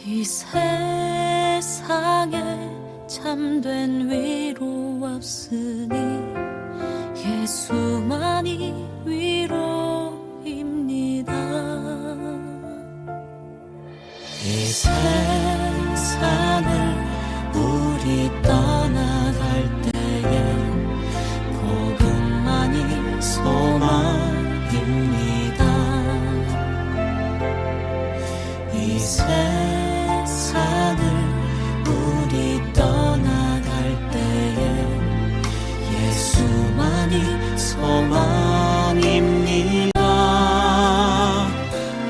이 세상에 참된 위로 없으니 예수만이 위로입니다. 이 세상을 우리 떠나갈 때에 복음만이 소망입니다. 이 세상을 우리 떠나갈 때에 예수만이 소망입니다.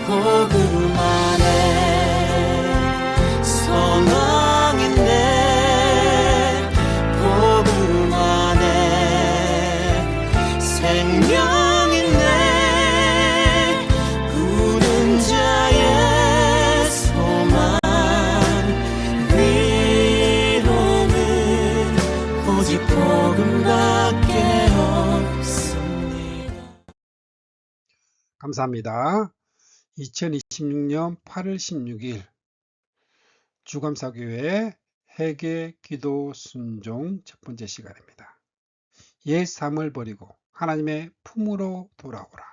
복음 안에 소망 있네. 복음 안에 생명 있네. 굳은 자의 소망 위로는 오직 복음밖에 없습니다. 감사합니다. 2026년 8월 16일 주감사교회 회개 기도 순종 첫 번째 시간입니다. 옛 삶을 버리고 하나님의 품으로 돌아오라.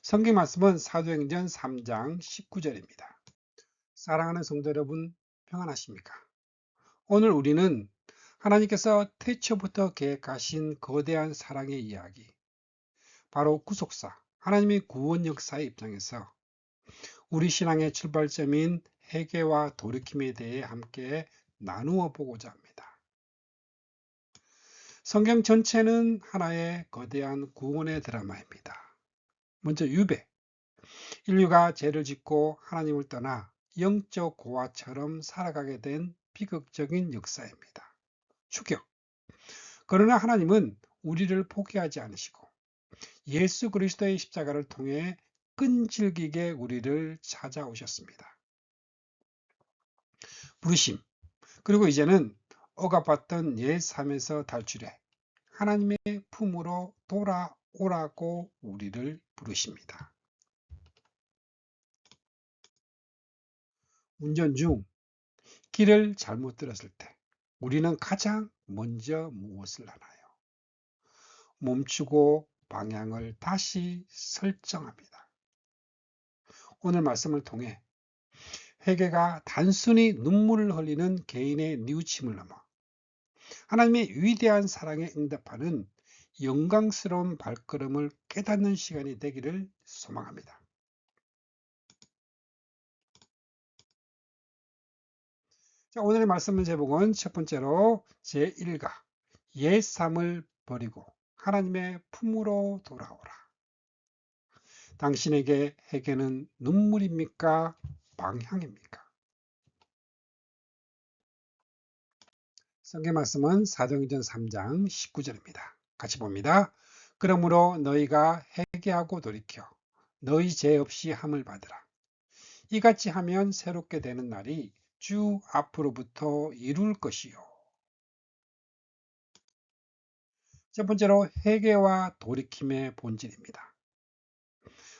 성경 말씀은 사도행전 3장 19절입니다. 사랑하는 성도 여러분, 평안하십니까? 오늘 우리는 하나님께서 태초부터 계획하신 거대한 사랑의 이야기, 바로 구속사, 하나님의 구원 역사의 입장에서 우리 신앙의 출발점인 회개와 돌이킴에 대해 함께 나누어 보고자 합니다. 성경 전체는 하나의 거대한 구원의 드라마입니다. 먼저 유배, 인류가 죄를 짓고 하나님을 떠나 영적 고아처럼 살아가게 된 비극적인 역사입니다. 추격, 그러나 하나님은 우리를 포기하지 않으시고 예수 그리스도의 십자가를 통해 끈질기게 우리를 찾아오셨습니다. 부르심, 그리고 이제는 억압받던 옛 삶에서 탈출해 하나님의 품으로 돌아오라고 우리를 부르십니다. 운전 중 길을 잘못 들었을 때 우리는 가장 먼저 무엇을 하나요? 멈추고 방향을 다시 설정합니다. 오늘 말씀을 통해 회개가 단순히 눈물을 흘리는 개인의 뉘우침을 넘어 하나님의 위대한 사랑에 응답하는 영광스러운 발걸음을 깨닫는 시간이 되기를 소망합니다. 자, 오늘의 말씀의 제목은 첫 번째로 제1가 옛 삶을 버리고 하나님의 품으로 돌아오라. 당신에게 회개는 눈물입니까? 방향입니까? 성경 말씀은 사도행전 3장 19절입니다. 같이 봅니다. 그러므로 너희가 회개하고 돌이켜 너희 죄 없이 함을 받으라. 이같이 하면 새롭게 되는 날이 주 앞으로부터 이룰 것이요. 첫 번째로 회개와 돌이킴의 본질입니다.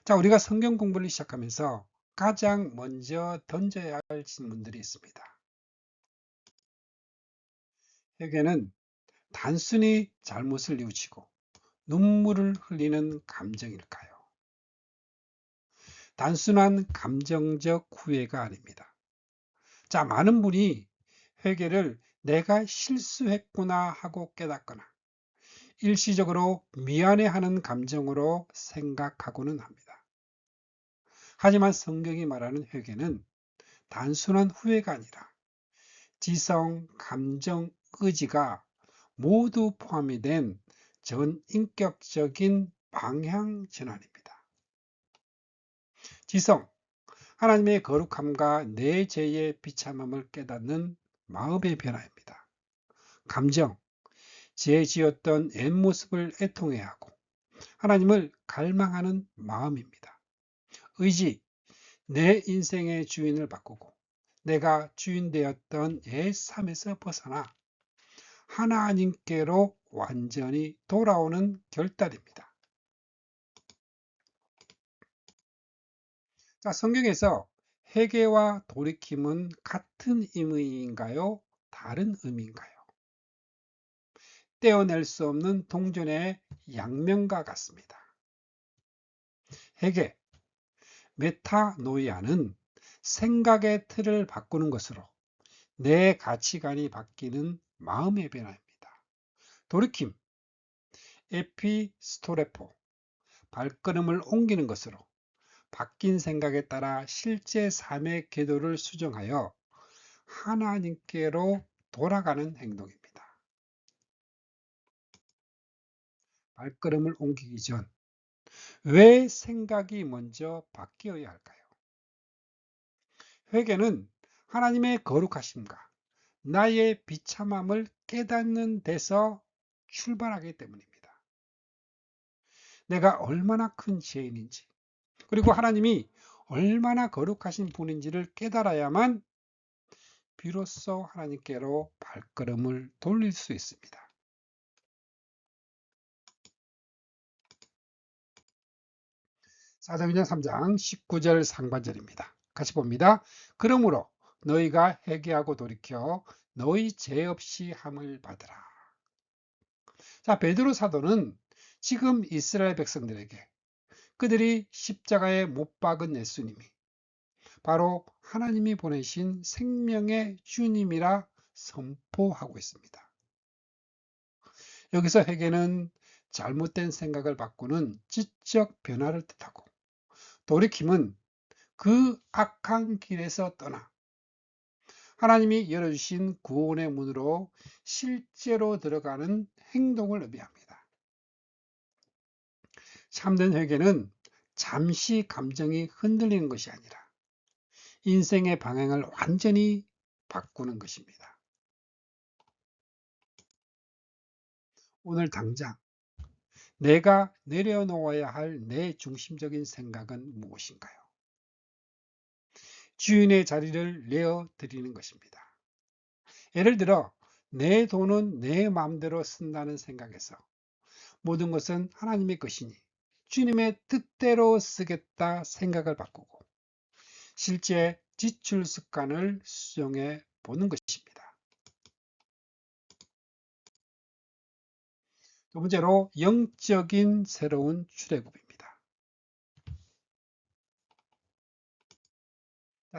자, 우리가 성경 공부를 시작하면서 가장 먼저 던져야 할 질문들이 있습니다. 회개는 단순히 잘못을 뉘우치고 눈물을 흘리는 감정일까요? 단순한 감정적 후회가 아닙니다. 자, 많은 분이 회개를 내가 실수했구나 하고 깨닫거나 일시적으로 미안해하는 감정으로 생각하고는 합니다. 하지만 성경이 말하는 회개는 단순한 후회가 아니라 지성, 감정, 의지가 모두 포함이 된 전인격적인 방향 전환입니다. 지성, 하나님의 거룩함과 내 죄의 비참함을 깨닫는 마음의 변화입니다. 감정, 죄 지었던 옛모습을 애통해하고 하나님을 갈망하는 마음입니다. 의지, 내 인생의 주인을 바꾸고 내가 주인 되었던 옛 삶에서 벗어나 하나님께로 완전히 돌아오는 결단입니다. 자, 성경에서 회개와 돌이킴은 같은 의미인가요? 다른 의미인가요? 떼어낼 수 없는 동전의 양면과 같습니다. 회개, 메타노이아는 생각의 틀을 바꾸는 것으로 내 가치관이 바뀌는 마음의 변화입니다. 돌이킴, 에피스토레포, 발걸음을 옮기는 것으로 바뀐 생각에 따라 실제 삶의 궤도를 수정하여 하나님께로 돌아가는 행동입니다. 발걸음을 옮기기 전 왜 생각이 먼저 바뀌어야 할까요? 회개는 하나님의 거룩하심과 나의 비참함을 깨닫는 데서 출발하기 때문입니다. 내가 얼마나 큰 죄인인지, 그리고 하나님이 얼마나 거룩하신 분인지를 깨달아야만 비로소 하나님께로 발걸음을 돌릴 수 있습니다. 사도행전 3장 19절 상반절입니다. 같이 봅니다. 그러므로 너희가 회개하고 돌이켜 너희 죄 없이 함을 받으라. 자, 베드로 사도는 지금 이스라엘 백성들에게 그들이 십자가에 못 박은 예수님이 바로 하나님이 보내신 생명의 주님이라 선포하고 있습니다. 여기서 회개는 잘못된 생각을 바꾸는 지적 변화를 뜻하고, 돌이킴은 그 악한 길에서 떠나 하나님이 열어주신 구원의 문으로 실제로 들어가는 행동을 의미합니다. 참된 회개는 잠시 감정이 흔들리는 것이 아니라 인생의 방향을 완전히 바꾸는 것입니다. 오늘 당장 내가 내려놓아야 할 내 중심적인 생각은 무엇인가요? 주인의 자리를 내어 드리는 것입니다. 예를 들어 내 돈은 내 마음대로 쓴다는 생각에서 모든 것은 하나님의 것이니 주님의 뜻대로 쓰겠다 생각을 바꾸고 실제 지출 습관을 수정해 보는 것입니다. 두 번째로 영적인 새로운 출애굽입니다.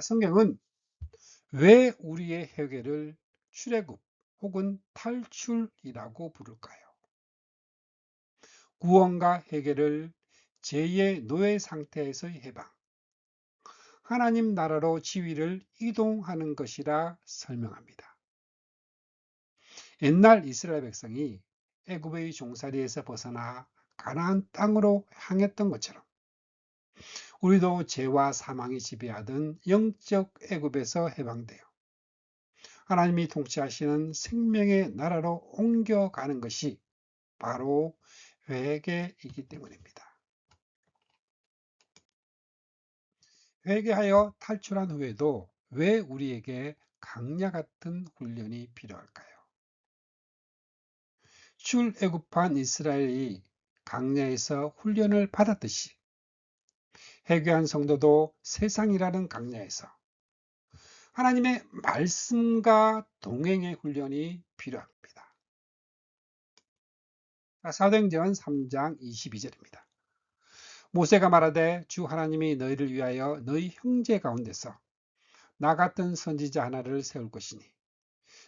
성경은 왜 우리의 회개를 출애굽 혹은 탈출이라고 부를까요? 구원과 회개를 죄의 노예 상태에서의 해방, 하나님 나라로 지위를 이동하는 것이라 설명합니다. 옛날 이스라엘 백성이 애굽의 종살이에서 벗어나 가나안 땅으로 향했던 것처럼 우리도 죄와 사망이 지배하던 영적 애굽에서 해방되어 하나님이 통치하시는 생명의 나라로 옮겨가는 것이 바로 회개이기 때문입니다. 회개하여 탈출한 후에도 왜 우리에게 강야 같은 훈련이 필요할까요? 출애굽한 이스라엘이 강야에서 훈련을 받았듯이 회개한 성도도 세상이라는 강야에서 하나님의 말씀과 동행의 훈련이 필요합니다. 사도행전 3장 22절입니다. 모세가 말하되 주 하나님이 너희를 위하여 너희 형제 가운데서 나 같은 선지자 하나를 세울 것이니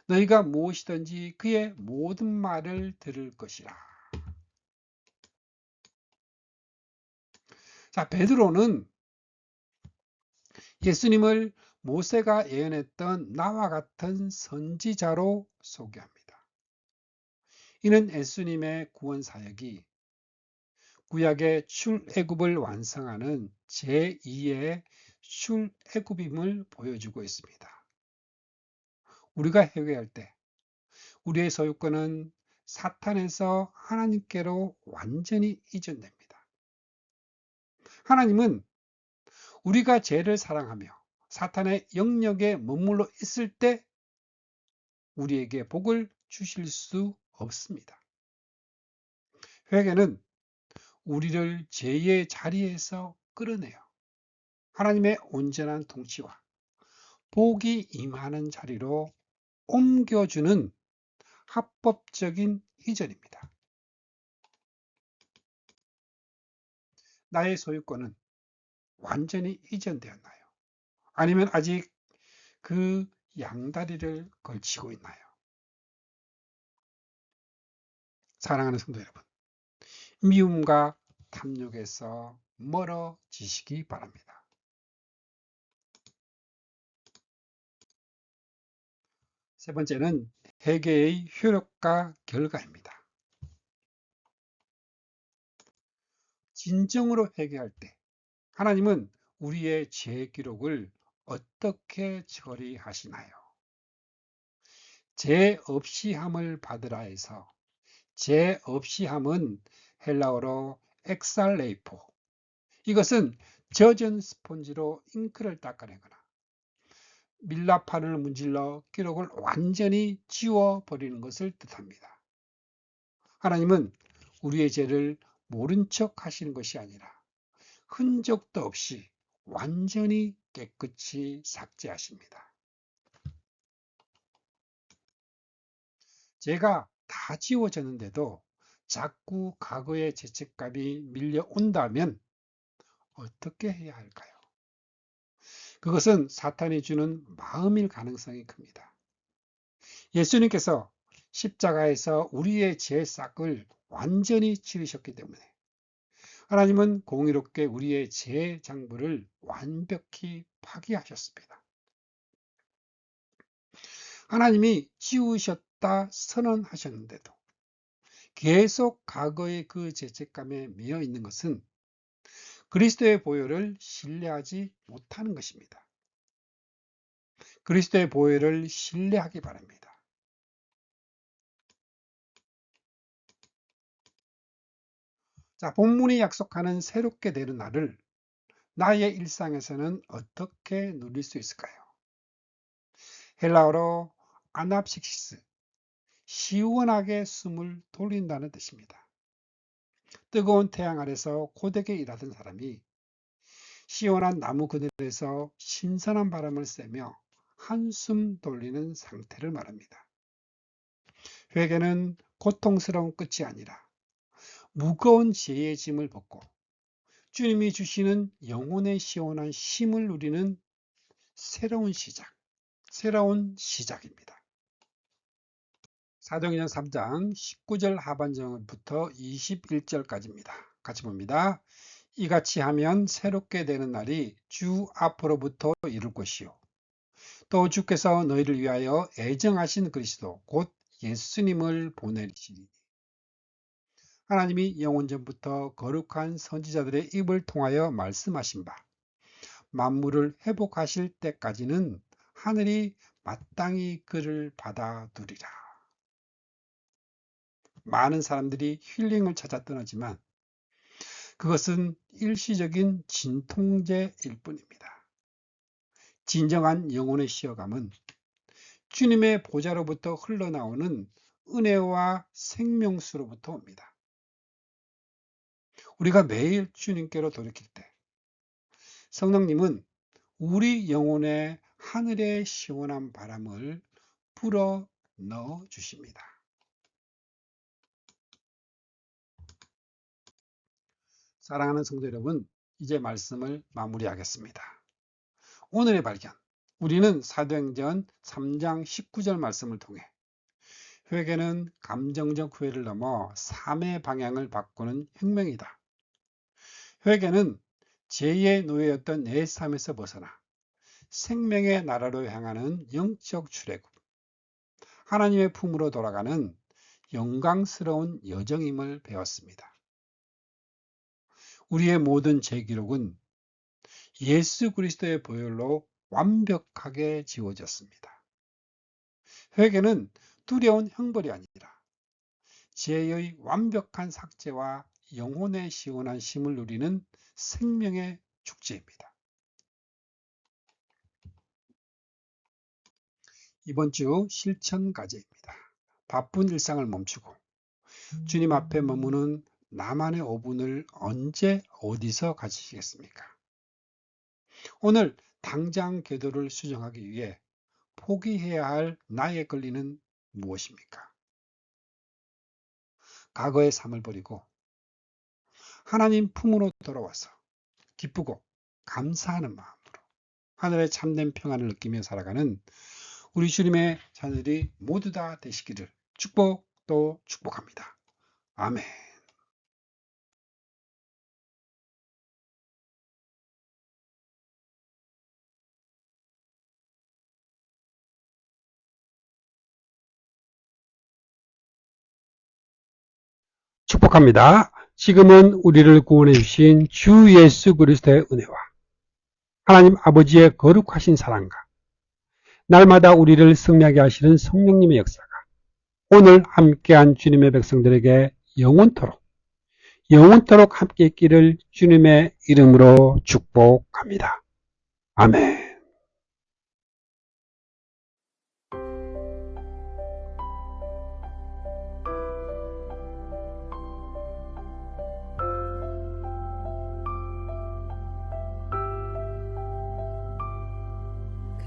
너희가 무엇이든지 그의 모든 말을 들을 것이라. 자, 베드로는 예수님을 모세가 예언했던 나와 같은 선지자로 소개합니다. 이는 예수님의 구원 사역이 구약의 출애굽을 완성하는 제2의 출애굽임을 보여주고 있습니다. 우리가 회개할 때 우리의 소유권은 사탄에서 하나님께로 완전히 이전됩니다. 하나님은 우리가 죄를 사랑하며 사탄의 영역에 머물러 있을 때 우리에게 복을 주실 수 없습니다. 회개는 우리를 죄의 자리에서 끌어내요 하나님의 온전한 통치와 복이 임하는 자리로 옮겨주는 합법적인 이전입니다. 나의 소유권은 완전히 이전되었나요? 아니면 아직 그 양다리를 걸치고 있나요? 사랑하는 성도 여러분, 미움과 탐욕에서 멀어지시기 바랍니다. 세 번째는 회개의 효력과 결과입니다. 진정으로 회개할 때 하나님은 우리의 죄 기록을 어떻게 처리하시나요? 죄 없이 함을 받으라 해서 죄 없이 함은 헬라어로 엑살레이포, 이것은 젖은 스폰지로 잉크를 닦아내거나 밀랍판을 문질러 기록을 완전히 지워버리는 것을 뜻합니다. 하나님은 우리의 죄를 모른 척 하시는 것이 아니라 흔적도 없이 완전히 깨끗이 삭제하십니다. 죄가 다 지워졌는데도 자꾸 과거의 죄책감이 밀려온다면 어떻게 해야 할까요? 그것은 사탄이 주는 마음일 가능성이 큽니다. 예수님께서 십자가에서 우리의 죄싹을 완전히 치르셨기 때문에 하나님은 공의롭게 우리의 죄 장부를 완벽히 파기하셨습니다. 하나님이 지우셨다 선언하셨는데도 계속 과거의 그 죄책감에 매여 있는 것은 그리스도의 보혈을 신뢰하지 못하는 것입니다. 그리스도의 보혈을 신뢰하기 바랍니다. 자, 본문이 약속하는 새롭게 되는 날을 나의 일상에서는 어떻게 누릴 수 있을까요? 헬라어로 아납식시스, 시원하게 숨을 돌린다는 뜻입니다. 뜨거운 태양 아래서 고되게 일하던 사람이 시원한 나무 그늘에서 신선한 바람을 쐬며 한숨 돌리는 상태를 말합니다. 회개는 고통스러운 끝이 아니라 무거운 죄의 짐을 벗고 주님이 주시는 영혼의 시원한 쉼을 누리는 새로운 시작입니다. 사도행전 3장 19절 하반절부터 21절까지입니다. 같이 봅니다. 이같이 하면 새롭게 되는 날이 주 앞으로부터 이룰 것이요. 또 주께서 너희를 위하여 애정하신 그리스도 곧 예수님을 보내시리니 하나님이 영원전부터 거룩한 선지자들의 입을 통하여 말씀하신 바 만물을 회복하실 때까지는 하늘이 마땅히 그를 받아두리라. 많은 사람들이 힐링을 찾아 떠나지만 그것은 일시적인 진통제일 뿐입니다. 진정한 영혼의 쉬어감은 주님의 보좌로부터 흘러나오는 은혜와 생명수로부터 옵니다. 우리가 매일 주님께로 돌이킬 때 성령님은 우리 영혼에 하늘의 시원한 바람을 불어 넣어 주십니다. 사랑하는 성도 여러분, 이제 말씀을 마무리하겠습니다. 오늘의 발견, 우리는 사도행전 3장 19절 말씀을 통해 회개는 감정적 후회를 넘어 삶의 방향을 바꾸는 혁명이다. 회개는 죄의 노예였던 내 삶에서 벗어나 생명의 나라로 향하는 영적 출애굽, 하나님의 품으로 돌아가는 영광스러운 여정임을 배웠습니다. 우리의 모든 죄 기록은 예수 그리스도의 보혈로 완벽하게 지워졌습니다. 회개는 두려운 형벌이 아니라 죄의 완벽한 삭제와 영혼의 시원한 쉼을 누리는 생명의 축제입니다. 이번 주 실천 과제입니다. 바쁜 일상을 멈추고 주님 앞에 머무는 나만의 5분을 언제 어디서 가지시겠습니까? 오늘 당장 궤도를 수정하기 위해 포기해야 할 나의 권리는 무엇입니까? 과거의 삶을 버리고 하나님 품으로 돌아와서 기쁘고 감사하는 마음으로 하늘의 참된 평안을 느끼며 살아가는 우리 주님의 자녀들이 모두 다 되시기를 또 축복합니다. 아멘. 축복합니다. 지금은 우리를 구원해 주신 주 예수 그리스도의 은혜와 하나님 아버지의 거룩하신 사랑과 날마다 우리를 승리하게 하시는 성령님의 역사가 오늘 함께한 주님의 백성들에게 영원토록 함께 있기를 주님의 이름으로 축복합니다. 아멘.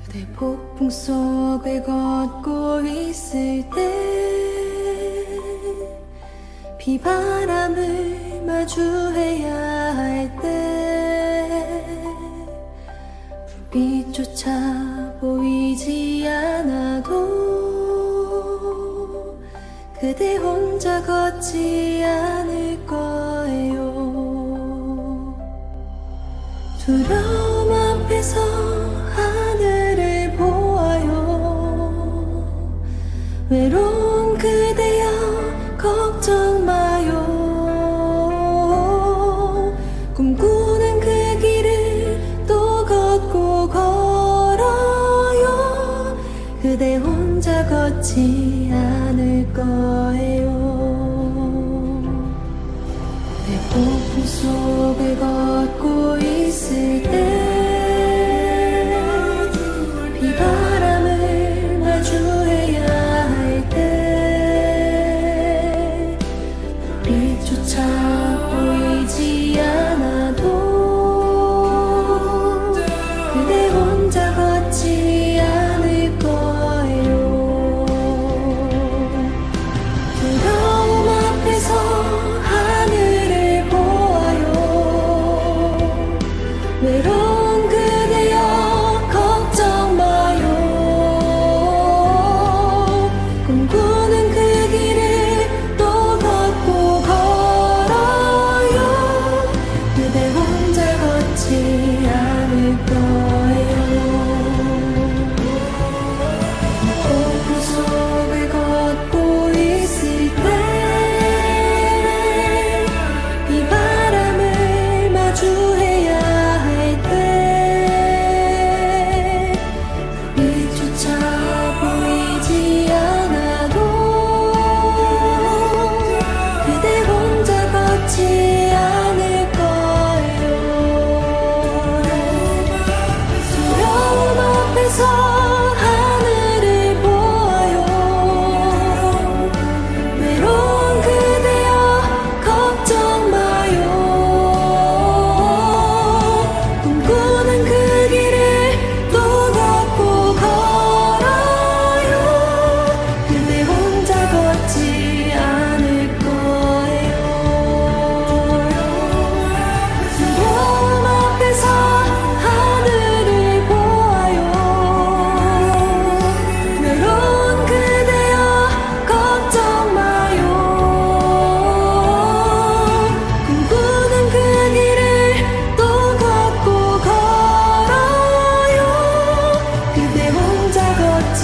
그대 폭풍 속을 걷고 있을 때 비바람을 마주해야 할 때 불빛조차 보이지 않아도 그대 혼자 걷지 않을 거예요. 두려움 앞에서 하늘을 보아요. 외로운 그대여 걱정 마요. 꿈꾸는 그 길을 또 걷고 걸어요. 그대 혼자 걷지 않을 거예요. 내 폭풍 속을 걷고 있을 때 비바람을 마주해야 할 때 빛조차 보이지 않아도 그대 혼자 걷지 않을 거예요. 두려움 앞에서 하늘을 보아요. 외로운 그대여 걱정 마요. 꿈꾸는 그 길을 또 걷고 걸어요. 그대 혼자 걷지 않을 거예요. 폭풍 속을 걷고 있을 때 비바람을 마주해야 할 때 빛조차 보이지 않아도 그대 혼자 걷지 않을 거예요. 두려움 앞에서 하늘을 보아요. 외로운 그대여 걱정 마요. 꿈꾸는 그 길을 또 걷고 걸어요. 그대 혼자 걷지 않을 거예요. 두려움 앞에서 하늘을 보아요. 외로운 그대여 걱정 마요. 꿈꾸는 그 길을 또 걷고 걸어요. 그대 혼자 걷지